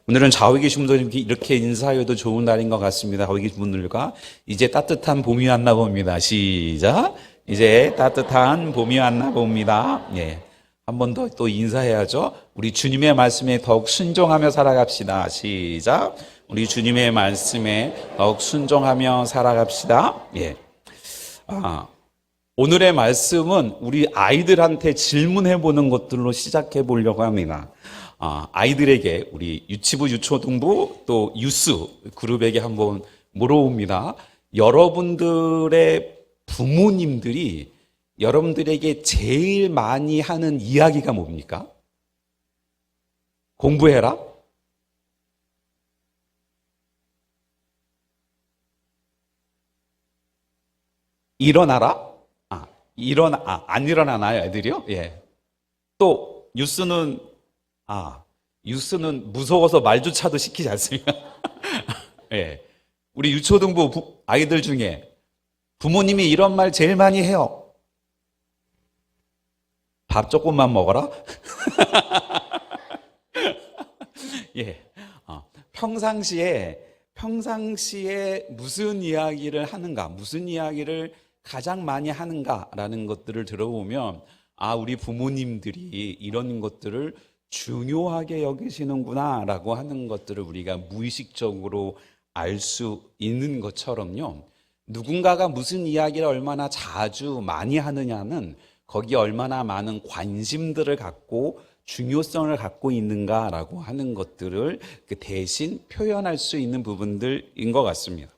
오늘은 좌우에 계신 분들 이렇게 인사해도 좋은 날인 것 같습니다. 좌우에 계신 분들과 이제 따뜻한 봄이 왔나 봅니다. 시작. 이제 따뜻한 봄이 왔나 봅니다. 예. 한 번 더 또 인사해야죠. 우리 주님의 말씀에 더욱 순종하며 살아갑시다. 시작. 우리 주님의 말씀에 더욱 순종하며 살아갑시다. 예. 오늘의 말씀은 우리 아이들한테 질문해 보는 것들로 시작해 보려고 합니다. 아이들에게 우리 유치부, 유초등부 또 유스 그룹에게 한번 물어봅니다. 여러분들의 부모님들이 여러분들에게 제일 많이 하는 이야기가 뭡니까? 공부해라? 일어나라? 안 일어나나요, 애들이요? 예. 또, 뉴스는 무서워서 말조차도 시키지 않습니까? 예. 우리 유초등부 아이들 중에 부모님이 이런 말 제일 많이 해요. 밥 조금만 먹어라? 예. 평상시에 무슨 이야기를 하는가, 무슨 이야기를 가장 많이 하는가라는 것들을 들어보면, 우리 부모님들이 이런 것들을 중요하게 여기시는구나 라고 하는 것들을 우리가 무의식적으로 알 수 있는 것처럼요, 누군가가 무슨 이야기를 얼마나 자주 많이 하느냐는 거기에 얼마나 많은 관심들을 갖고 중요성을 갖고 있는가라고 하는 것들을 대신 표현할 수 있는 부분들인 것 같습니다.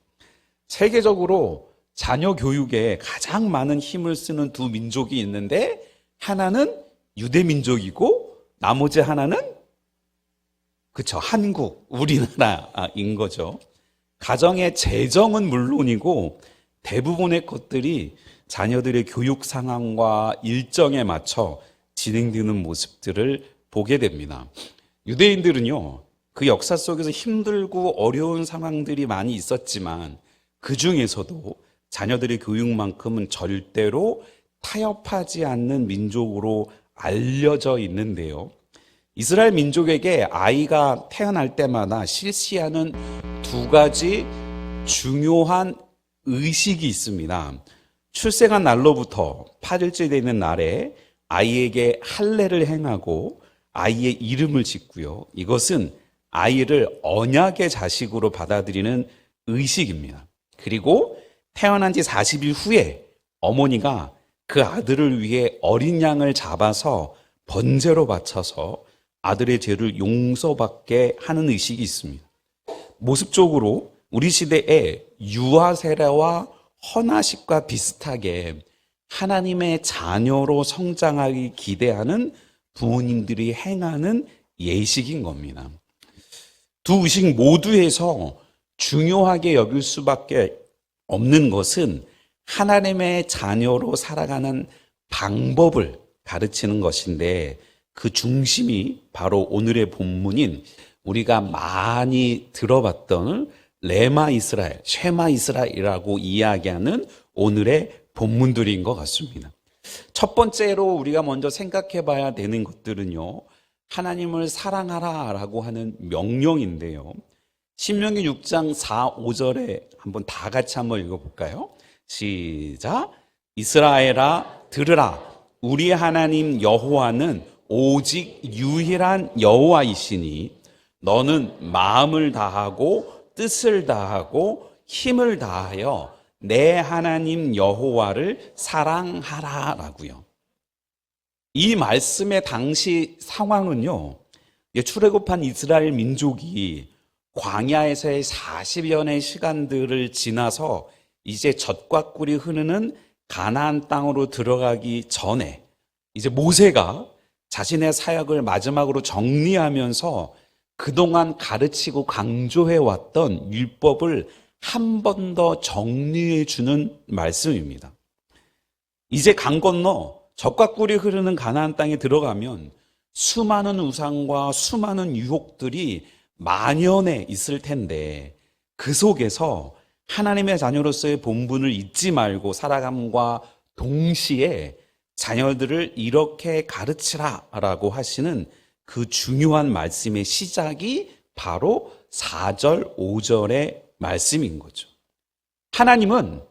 세계적으로 자녀 교육에 가장 많은 힘을 쓰는 두 민족이 있는데, 하나는 유대민족이고 나머지 하나는 한국, 우리나라인 거죠. 가정의 재정은 물론이고 대부분의 것들이 자녀들의 교육 상황과 일정에 맞춰 진행되는 모습들을 보게 됩니다. 유대인들은요, 그 역사 속에서 힘들고 어려운 상황들이 많이 있었지만 그 중에서도 자녀들의 교육만큼은 절대로 타협하지 않는 민족으로 알려져 있는데요. 이스라엘 민족에게 아이가 태어날 때마다 실시하는 두 가지 중요한 의식이 있습니다. 출생한 날로부터 8일째 되는 날에 아이에게 할례를 행하고 아이의 이름을 짓고요. 이것은 아이를 언약의 자식으로 받아들이는 의식입니다. 그리고 태어난 지 40일 후에 어머니가 그 아들을 위해 어린 양을 잡아서 번제로 바쳐서 아들의 죄를 용서받게 하는 의식이 있습니다. 모습적으로 우리 시대의 유아 세례와 헌화식과 비슷하게 하나님의 자녀로 성장하기 기대하는 부모님들이 행하는 예식인 겁니다. 두 의식 모두에서 중요하게 여길 수밖에 없는 것은 하나님의 자녀로 살아가는 방법을 가르치는 것인데, 그 중심이 바로 오늘의 본문인 우리가 많이 들어봤던 레마 이스라엘, 쉐마 이스라엘이라고 이야기하는 오늘의 본문들인 것 같습니다. 첫 번째로 우리가 먼저 생각해 봐야 되는 것들은요, 하나님을 사랑하라라고 하는 명령인데요. 신명기 6장 4, 5절에 한번 다 같이 한번 읽어볼까요? 시작. 이스라엘아 들으라. 우리 하나님 여호와는 오직 유일한 여호와이시니 너는 마음을 다하고 뜻을 다하고 힘을 다하여 내 하나님 여호와를 사랑하라라고요. 이 말씀의 당시 상황은요, 출애굽한 이스라엘 민족이 광야에서의 40여 년의 시간들을 지나서 이제 젖과 꿀이 흐르는 가나안 땅으로 들어가기 전에 이제 모세가 자신의 사역을 마지막으로 정리하면서 그동안 가르치고 강조해왔던 율법을 한 번 더 정리해 주는 말씀입니다. 이제 강 건너 젖과 꿀이 흐르는 가나안 땅에 들어가면 수많은 우상과 수많은 유혹들이 만연해 있을 텐데, 그 속에서 하나님의 자녀로서의 본분을 잊지 말고 살아감과 동시에 자녀들을 이렇게 가르치라라고 하시는 그 중요한 말씀의 시작이 바로 4절, 5절의 말씀인 거죠. 하나님은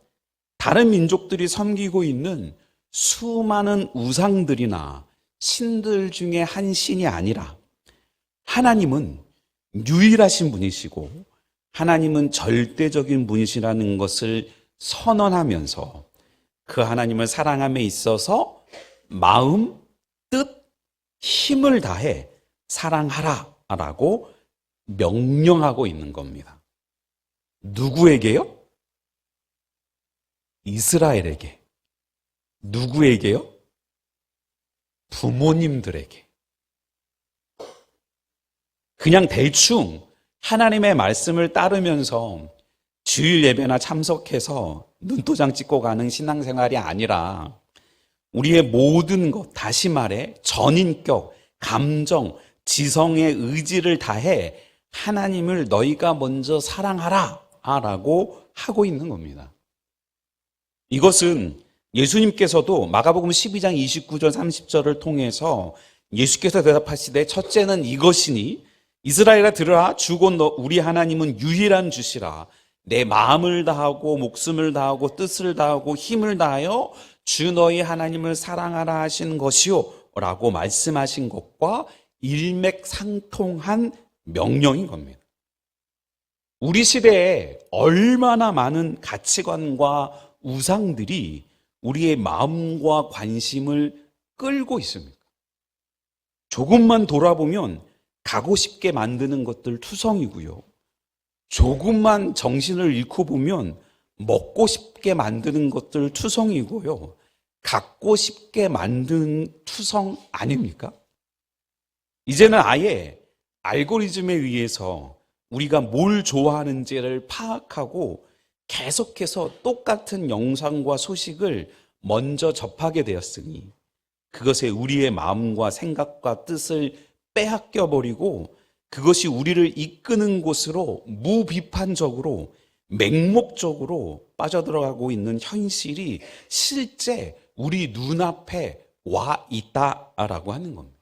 다른 민족들이 섬기고 있는 수많은 우상들이나 신들 중에 한 신이 아니라 하나님은 유일하신 분이시고 하나님은 절대적인 분이시라는 것을 선언하면서 그 하나님을 사랑함에 있어서 마음, 뜻, 힘을 다해 사랑하라라고 명령하고 있는 겁니다. 누구에게요? 이스라엘에게. 누구에게요? 부모님들에게. 그냥 대충 하나님의 말씀을 따르면서 주일 예배나 참석해서 눈도장 찍고 가는 신앙생활이 아니라 우리의 모든 것, 다시 말해 전인격, 감정, 지성의 의지를 다해 하나님을 너희가 먼저 사랑하라 라고 하고 있는 겁니다. 이것은 예수님께서도 마가복음 12장 29절 30절을 통해서 예수께서 대답하시되 첫째는 이것이니 이스라엘아 들으라 주곧 우리 하나님은 유일한 주시라 내 마음을 다하고 목숨을 다하고 뜻을 다하고 힘을 다하여 주 너희 하나님을 사랑하라 하신 것이요 라고 말씀하신 것과 일맥상통한 명령인 겁니다. 우리 시대에 얼마나 많은 가치관과 우상들이 우리의 마음과 관심을 끌고 있습니까? 조금만 돌아보면 가고 싶게 만드는 것들 투성이고요. 조금만 정신을 잃고 보면 먹고 싶게 만드는 것들 투성이고요. 갖고 싶게 만드는 투성 아닙니까? 이제는 아예 알고리즘에 의해서 우리가 뭘 좋아하는지를 파악하고 계속해서 똑같은 영상과 소식을 먼저 접하게 되었으니 그것에 우리의 마음과 생각과 뜻을 빼앗겨 버리고 그것이 우리를 이끄는 곳으로 무비판적으로 맹목적으로 빠져들어가고 있는 현실이 실제 우리 눈앞에 와 있다라고 하는 겁니다.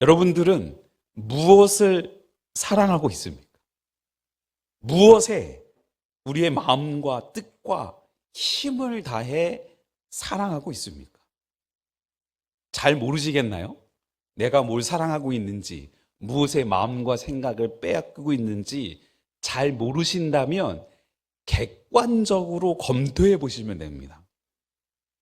여러분들은 무엇을 사랑하고 있습니까? 무엇에 우리의 마음과 뜻과 힘을 다해 사랑하고 있습니까? 잘 모르시겠나요? 내가 뭘 사랑하고 있는지, 무엇에 마음과 생각을 빼앗기고 있는지 잘 모르신다면 객관적으로 검토해 보시면 됩니다.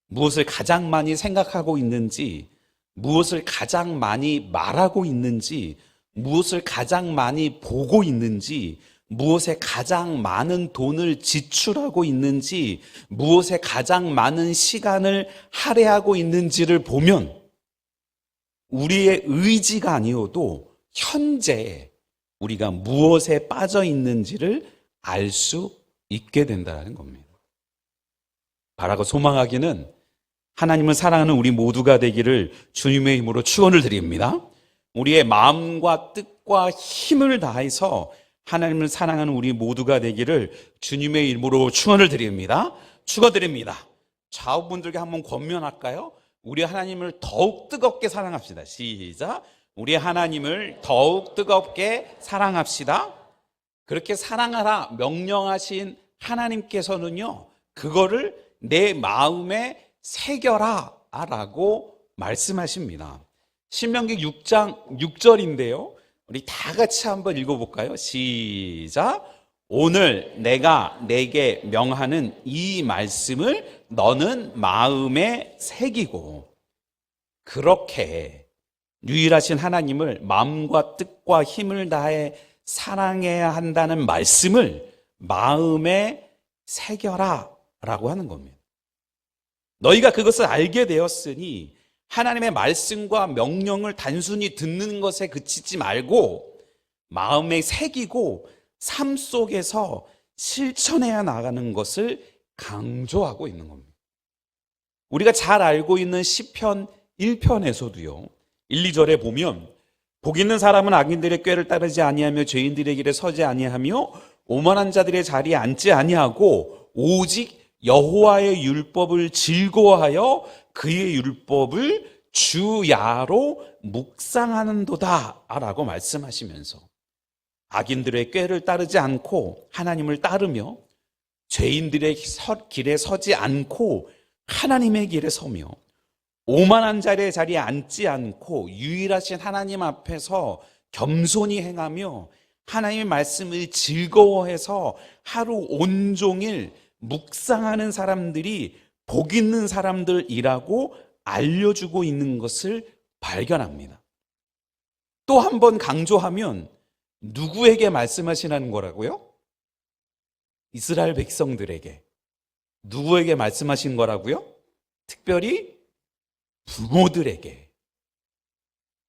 무엇을 가장 많이 생각하고 있는지, 무엇을 가장 많이 말하고 있는지, 무엇을 가장 많이 보고 있는지, 무엇에 가장 많은 돈을 지출하고 있는지, 무엇에 가장 많은 시간을 할애하고 있는지를 보면 우리의 의지가 아니어도 현재 우리가 무엇에 빠져 있는지를 알 수 있게 된다는 겁니다. 바라고 소망하기는 하나님을 사랑하는 우리 모두가 되기를 주님의 힘으로 축원을 드립니다. 우리의 마음과 뜻과 힘을 다해서 하나님을 사랑하는 우리 모두가 되기를 주님의 이름으로 축원을 드립니다. 축원드립니다. 좌우분들께 한번 권면할까요? 우리 하나님을 더욱 뜨겁게 사랑합시다. 시작. 우리 하나님을 더욱 뜨겁게 사랑합시다. 그렇게 사랑하라 명령하신 하나님께서는요, 그거를 내 마음에 새겨라 라고 말씀하십니다. 신명기 6장 6절인데요. 우리 다 같이 한번 읽어볼까요? 시작. 오늘 내가 내게 명하는 이 말씀을 너는 마음에 새기고 그렇게 유일하신 하나님을 마음과 뜻과 힘을 다해 사랑해야 한다는 말씀을 마음에 새겨라 라고 하는 겁니다. 너희가 그것을 알게 되었으니 하나님의 말씀과 명령을 단순히 듣는 것에 그치지 말고 마음에 새기고 삶 속에서 실천해야 나가는 것을 강조하고 있는 겁니다. 우리가 잘 알고 있는 시편 1편에서도요 1, 2절에 보면 복 있는 사람은 악인들의 꾀를 따르지 아니하며 죄인들의 길에 서지 아니하며 오만한 자들의 자리에 앉지 아니하고 오직 여호와의 율법을 즐거워하여 그의 율법을 주야로 묵상하는도다 라고 말씀하시면서 악인들의 꾀를 따르지 않고 하나님을 따르며 죄인들의 길에 서지 않고 하나님의 길에 서며 오만한 자리에 앉지 않고 유일하신 하나님 앞에서 겸손히 행하며 하나님의 말씀을 즐거워해서 하루 온종일 묵상하는 사람들이 복 있는 사람들이라고 알려주고 있는 것을 발견합니다. 또 한 번 강조하면 누구에게 말씀하시는 거라고요? 이스라엘 백성들에게. 누구에게 말씀하신 거라고요? 특별히 부모들에게.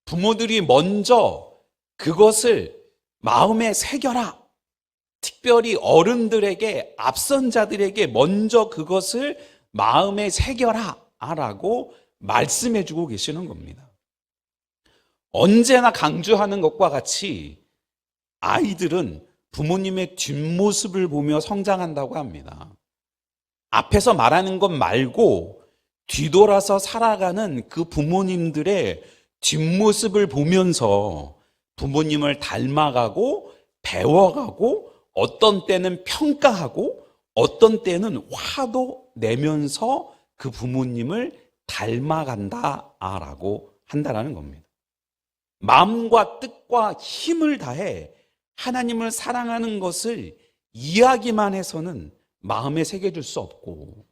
부모들이 먼저 그것을 마음에 새겨라. 특별히 어른들에게, 앞선 자들에게 먼저 그것을 마음에 새겨라 라고 말씀해 주고 계시는 겁니다. 언제나 강조하는 것과 같이 아이들은 부모님의 뒷모습을 보며 성장한다고 합니다. 앞에서 말하는 것 말고 뒤돌아서 살아가는 그 부모님들의 뒷모습을 보면서 부모님을 닮아가고 배워가고 어떤 때는 평가하고 어떤 때는 화도 내면서 그 부모님을 닮아간다라고 한다라는 겁니다. 마음과 뜻과 힘을 다해 하나님을 사랑하는 것을 이야기만 해서는 마음에 새겨줄 수 없고,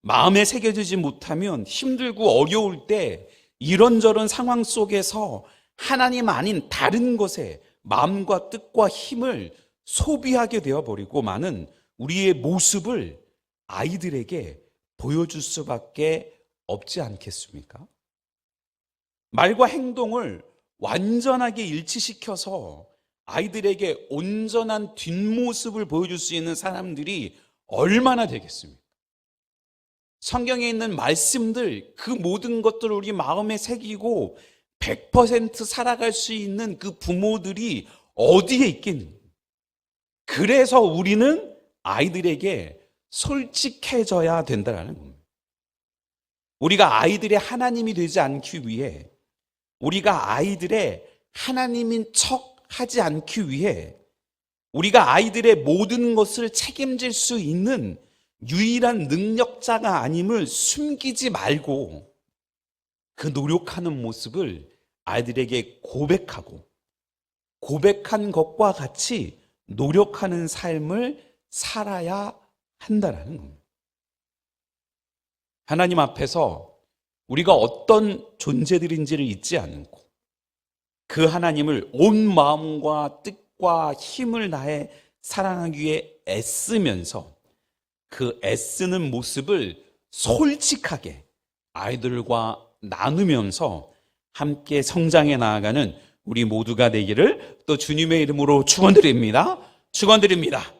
마음에 새겨지지 못하면 힘들고 어려울 때 이런저런 상황 속에서 하나님 아닌 다른 것에 마음과 뜻과 힘을 소비하게 되어버리고 많은 우리의 모습을 아이들에게 보여줄 수밖에 없지 않겠습니까? 말과 행동을 완전하게 일치시켜서 아이들에게 온전한 뒷모습을 보여줄 수 있는 사람들이 얼마나 되겠습니까? 성경에 있는 말씀들, 그 모든 것들을 우리 마음에 새기고 100% 살아갈 수 있는 그 부모들이 어디에 있겠는가? 그래서 우리는 아이들에게 솔직해져야 된다는 겁니다. 우리가 아이들의 하나님이 되지 않기 위해, 우리가 아이들의 하나님인 척 하지 않기 위해, 우리가 아이들의 모든 것을 책임질 수 있는 유일한 능력자가 아님을 숨기지 말고 그 노력하는 모습을 아이들에게 고백하고, 고백한 것과 같이 노력하는 삶을 살아야 한다는 겁니다. 하나님 앞에서 우리가 어떤 존재들인지를 잊지 않고 그 하나님을 온 마음과 뜻과 힘을 다해 사랑하기 위해 애쓰면서 그 애쓰는 모습을 솔직하게 아이들과 나누면서 함께 성장해 나아가는 우리 모두가 되기를 또 주님의 이름으로 축원드립니다. 축원드립니다.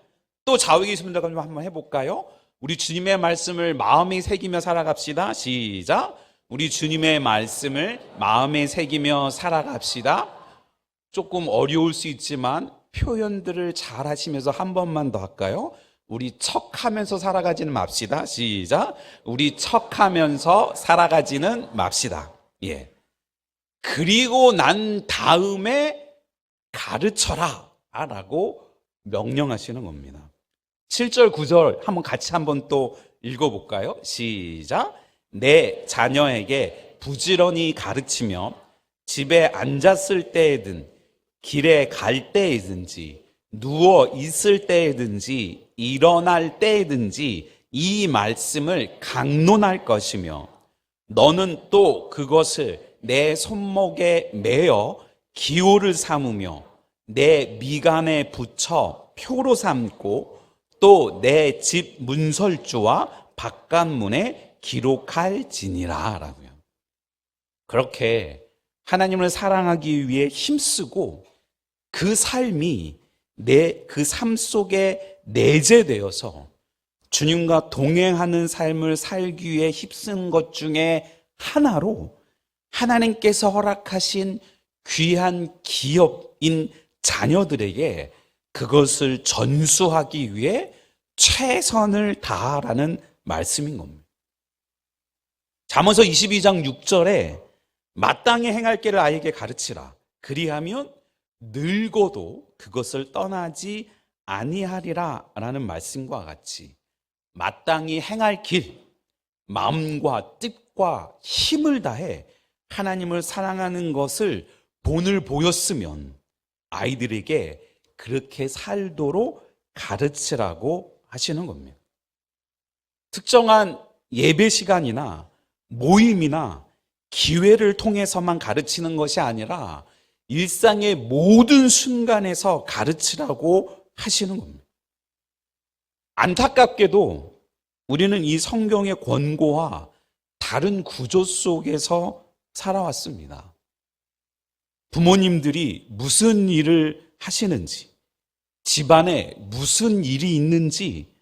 또 좌우에 계신 분들 한번 해볼까요? 우리 주님의 말씀을 마음에 새기며 살아갑시다. 시작. 우리 주님의 말씀을 마음에 새기며 살아갑시다. 조금 어려울 수 있지만 표현들을 잘 하시면서 한 번만 더 할까요? 우리 척하면서 살아가지는 맙시다. 시작. 우리 척하면서 살아가지는 맙시다. 예. 그리고 난 다음에 가르쳐라 라고 명령하시는 겁니다. 7절 9절 한번 또 읽어볼까요? 시작. 내 자녀에게 부지런히 가르치며 집에 앉았을 때에든 길에 갈 때에든지 누워 있을 때에든지 일어날 때에든지 이 말씀을 강론할 것이며 너는 또 그것을 내 손목에 매어 기호를 삼으며 내 미간에 붙여 표로 삼고 또 내 집 문설주와 바깥문에 기록할지니라 라고요. 그렇게 하나님을 사랑하기 위해 힘쓰고 그 삶이 그 삶 속에 내재되어서 주님과 동행하는 삶을 살기 위해 힘쓴 것 중에 하나로 하나님께서 허락하신 귀한 기업인 자녀들에게 그것을 전수하기 위해 최선을 다하라는 말씀인 겁니다. 잠언서 22장 6절에 마땅히 행할 길을 아이에게 가르치라. 그리하면 늙어도 그것을 떠나지 아니하리라 라는 말씀과 같이 마땅히 행할 길, 마음과 뜻과 힘을 다해 하나님을 사랑하는 것을 본을 보였으면 아이들에게 그렇게 살도록 가르치라고 하시는 겁니다. 특정한 예배 시간이나 모임이나 기회를 통해서만 가르치는 것이 아니라 일상의 모든 순간에서 가르치라고 하시는 겁니다. 안타깝게도 우리는 이 성경의 권고와 다른 구조 속에서 살아왔습니다. 부모님들이 무슨 일을 하시는지, 집안에 무슨 일이 있는지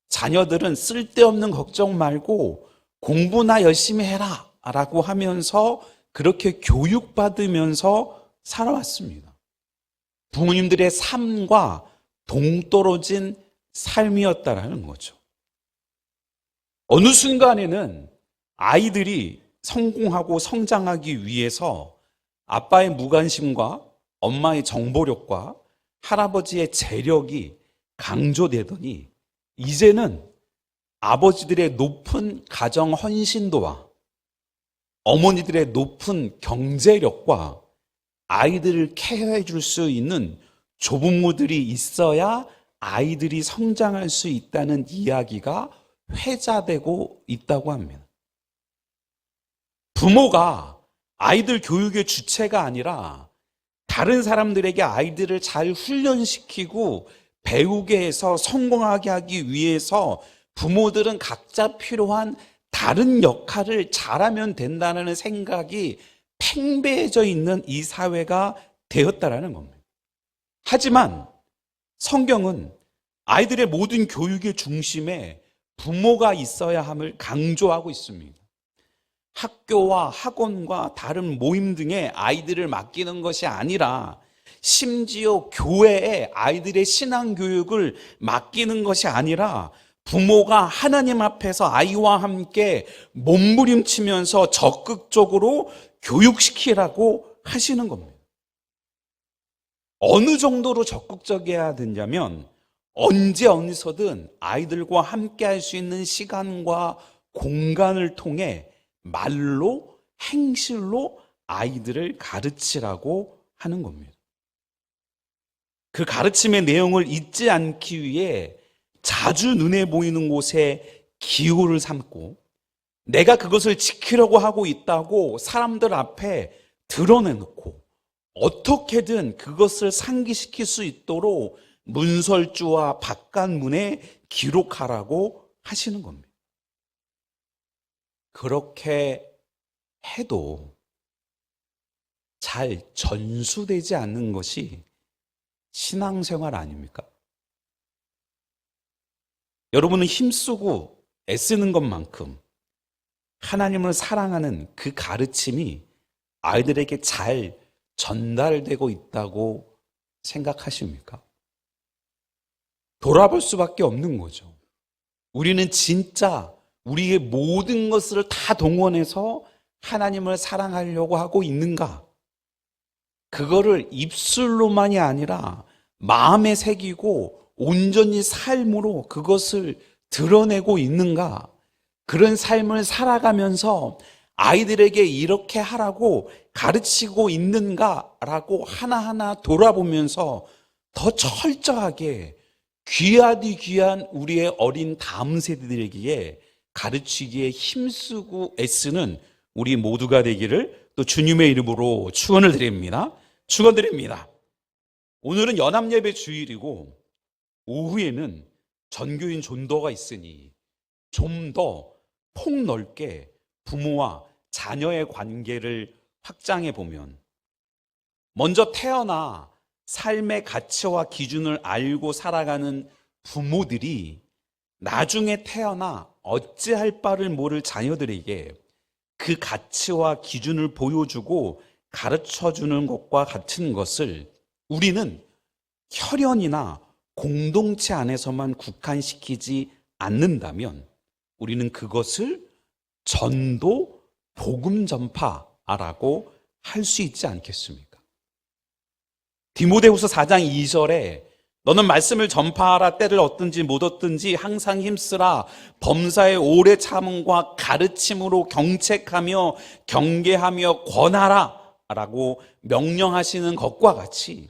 자녀들은 쓸데없는 걱정 말고 공부나 열심히 해라 라고 하면서 그렇게 교육받으면서 살아왔습니다. 부모님들의 삶과 동떨어진 삶이었다라는 거죠. 어느 순간에는 아이들이 성공하고 성장하기 위해서 아빠의 무관심과 엄마의 정보력과 할아버지의 재력이 강조되더니 이제는 아버지들의 높은 가정 헌신도와 어머니들의 높은 경제력과 아이들을 케어해 줄 수 있는 조부모들이 있어야 아이들이 성장할 수 있다는 이야기가 회자되고 있다고 합니다. 부모가 아이들 교육의 주체가 아니라 다른 사람들에게 아이들을 잘 훈련시키고 배우게 해서 성공하게 하기 위해서 부모들은 각자 필요한 다른 역할을 잘하면 된다는 생각이 팽배해져 있는 이 사회가 되었다라는 겁니다. 하지만 성경은 아이들의 모든 교육의 중심에 부모가 있어야 함을 강조하고 있습니다. 학교와 학원과 다른 모임 등에 아이들을 맡기는 것이 아니라 심지어 교회에 아이들의 신앙교육을 맡기는 것이 아니라 부모가 하나님 앞에서 아이와 함께 몸부림치면서 적극적으로 교육시키라고 하시는 겁니다. 어느 정도로 적극적이어야 되냐면 언제 어디서든 아이들과 함께 할 수 있는 시간과 공간을 통해 말로, 행실로 아이들을 가르치라고 하는 겁니다. 그 가르침의 내용을 잊지 않기 위해 자주 눈에 보이는 곳에 기호를 삼고 내가 그것을 지키려고 하고 있다고 사람들 앞에 드러내놓고 어떻게든 그것을 상기시킬 수 있도록 문설주와 바깥문에 기록하라고 하시는 겁니다. 그렇게 해도 잘 전수되지 않는 것이 신앙생활 아닙니까? 여러분은 힘쓰고 애쓰는 것만큼 하나님을 사랑하는 그 가르침이 아이들에게 잘 전달되고 있다고 생각하십니까? 돌아볼 수밖에 없는 거죠. 우리는 진짜 우리의 모든 것을 다 동원해서 하나님을 사랑하려고 하고 있는가? 그거를 입술로만이 아니라 마음에 새기고 온전히 삶으로 그것을 드러내고 있는가? 그런 삶을 살아가면서 아이들에게 이렇게 하라고 가르치고 있는가라고 하나하나 돌아보면서 더 철저하게 귀하디 귀한 우리의 어린 다음 세대들에게 가르치기에 힘쓰고 애쓰는 우리 모두가 되기를 또 주님의 이름으로 축원을 드립니다. 축원드립니다. 오늘은 연합예배 주일이고 오후에는 전교인 전도가 있으니 좀 더 폭넓게 부모와 자녀의 관계를 확장해 보면 먼저 태어나 삶의 가치와 기준을 알고 살아가는 부모들이 나중에 태어나 어찌할 바를 모를 자녀들에게 그 가치와 기준을 보여주고 가르쳐주는 것과 같은 것을 우리는 혈연이나 공동체 안에서만 국한시키지 않는다면 우리는 그것을 전도 복음 전파라고 할 수 있지 않겠습니까? 디모데후서 4장 2절에 너는 말씀을 전파하라. 때를 얻든지 못 얻든지 항상 힘쓰라. 범사의 오래 참음과 가르침으로 경책하며 경계하며 권하라 라고 명령하시는 것과 같이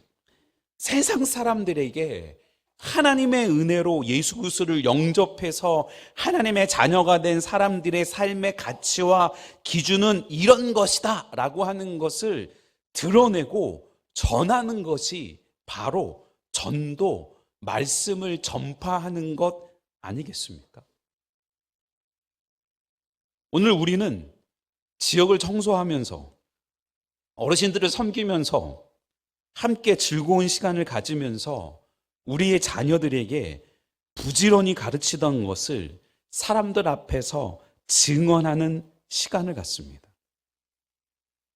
세상 사람들에게 하나님의 은혜로 예수 그리스도를 영접해서 하나님의 자녀가 된 사람들의 삶의 가치와 기준은 이런 것이다 라고 하는 것을 드러내고 전하는 것이 바로 전도, 말씀을 전파하는 것 아니겠습니까? 오늘 우리는 지역을 청소하면서 어르신들을 섬기면서 함께 즐거운 시간을 가지면서 우리의 자녀들에게 부지런히 가르치던 것을 사람들 앞에서 증언하는 시간을 갖습니다.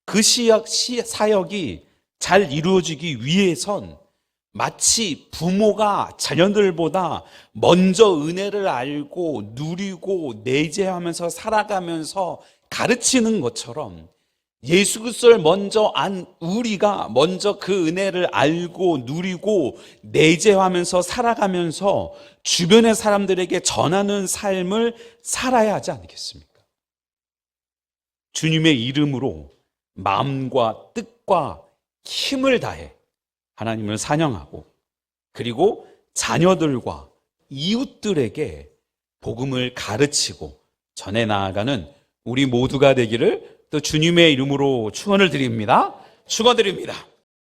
그 사역이 잘 이루어지기 위해선 마치 부모가 자녀들보다 먼저 은혜를 알고 누리고 내재하면서 살아가면서 가르치는 것처럼 예수 그리스도를 먼저 안 우리가 먼저 그 은혜를 알고 누리고 내재하면서 살아가면서 주변의 사람들에게 전하는 삶을 살아야 하지 않겠습니까? 주님의 이름으로 마음과 뜻과 힘을 다해 하나님을 찬양하고 그리고 자녀들과 이웃들에게 복음을 가르치고 전해 나아가는 우리 모두가 되기를 또 주님의 이름으로 축원을 드립니다. 축원드립니다.